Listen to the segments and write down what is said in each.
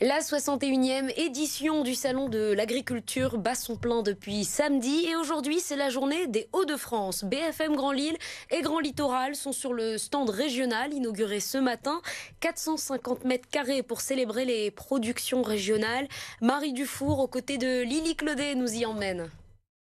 La 61e édition du Salon de l'Agriculture bat son plein depuis samedi et aujourd'hui c'est la journée des Hauts-de-France. BFM Grand Lille et Grand Littoral sont sur le stand régional inauguré ce matin. 450 mètres carrés pour célébrer les productions régionales. Marie Dufour aux côtés de Lily Clodet nous y emmène.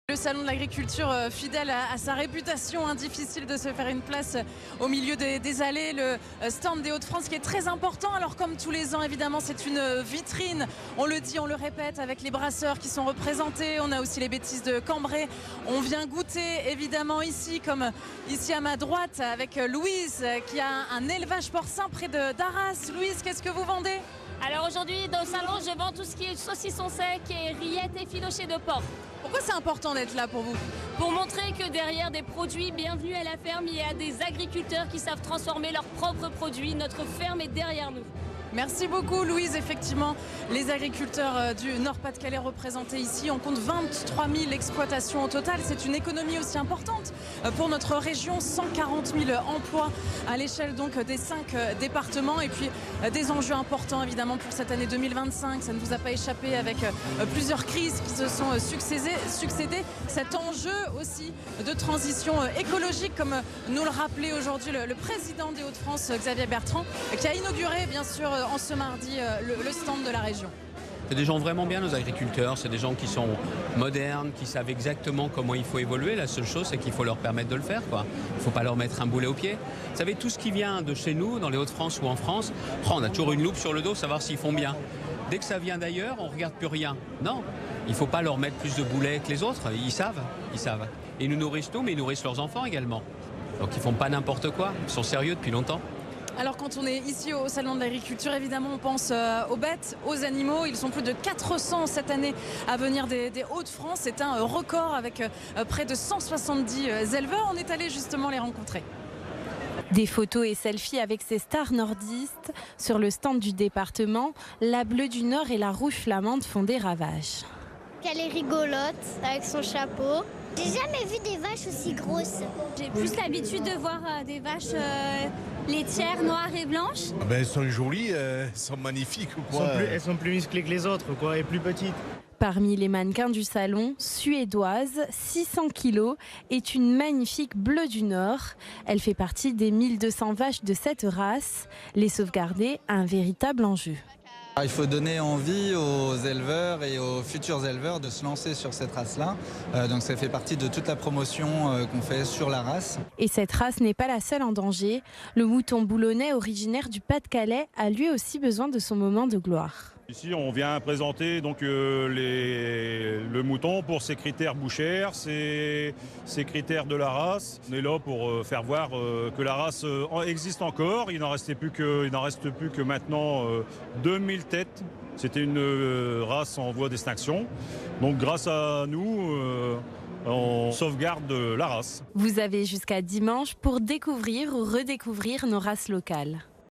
Le salon de l'agriculture, fidèle à sa réputation, difficile de se faire une place au milieu des allées. Le stand des Hauts-de-France qui est très important. Alors comme tous les ans, évidemment, c'est une vitrine. On le dit, on le répète, avec les brasseurs qui sont représentés. On a aussi les bêtises de Cambrai. On vient goûter, évidemment, ici, comme ici à ma droite, avec Louise, qui a un élevage porcin près d'Arras. Louise, qu'est-ce que vous vendez ? Alors aujourd'hui, dans le salon, je vends tout ce qui est saucisson sec et rillettes et filochés de porc. Pourquoi c'est important d'être là pour vous ? Pour montrer que derrière des produits, bienvenue à la ferme, il y a des agriculteurs qui savent transformer leurs propres produits. Notre ferme est derrière nous. Merci beaucoup Louise. Effectivement, les agriculteurs du Nord-Pas-de-Calais représentés ici, on compte 23 000 exploitations au total. C'est une économie aussi importante pour notre région, 140 000 emplois à l'échelle donc des 5 départements et puis des enjeux importants évidemment pour cette année 2025. Ça ne vous a pas échappé avec plusieurs crises qui se sont succédées. Cet enjeu aussi de transition écologique, comme nous le rappelait aujourd'hui le président des Hauts-de-France, Xavier Bertrand, qui a inauguré bien sûr en ce mardi le stand de la région. C'est des gens vraiment bien, nos agriculteurs. C'est des gens qui sont modernes, qui savent exactement comment il faut évoluer. La seule chose, c'est qu'il faut leur permettre de le faire, quoi. Il ne faut pas leur mettre un boulet au pied. Vous savez, tout ce qui vient de chez nous, dans les Hauts-de-France ou en France, on a toujours une loupe sur le dos, savoir s'ils font bien. Dès que ça vient d'ailleurs, on ne regarde plus rien. Non, il ne faut pas leur mettre plus de boulets que les autres. Ils savent. Et ils nous nourrissent nous, mais ils nourrissent leurs enfants également. Donc ils ne font pas n'importe quoi. Ils sont sérieux depuis longtemps. Alors quand on est ici au Salon de l'Agriculture, évidemment on pense aux bêtes, aux animaux. Ils sont plus de 400 cette année à venir des Hauts-de-France. C'est un record avec près de 170 éleveurs. On est allé justement les rencontrer. Des photos et selfies avec ces stars nordistes. Sur le stand du département, la bleue du Nord et la rouge flamande font des ravages. Elle est rigolote avec son chapeau. J'ai jamais vu des vaches aussi grosses. J'ai plus l'habitude de voir des vaches laitières noires et blanches. Elles sont jolies, elles sont magnifiques. Elles sont plus musclées que les autres et plus petites. Parmi les mannequins du salon, suédoise, 600 kg, est une magnifique bleue du Nord. Elle fait partie des 1200 vaches de cette race. Les sauvegarder, un véritable enjeu. Il faut donner envie aux éleveurs et aux futurs éleveurs de se lancer sur cette race-là. Donc ça fait partie de toute la promotion qu'on fait sur la race. Et cette race n'est pas la seule en danger. Le mouton boulonnais, originaire du Pas-de-Calais, a lui aussi besoin de son moment de gloire. Ici, on vient présenter donc, le mouton pour ses critères bouchères, ses critères de la race. On est là pour faire voir que la race existe encore. Il n'en reste plus que maintenant 2000 têtes. C'était une race en voie d'extinction. Donc grâce à nous, on sauvegarde la race. Vous avez jusqu'à dimanche pour découvrir ou redécouvrir nos races locales.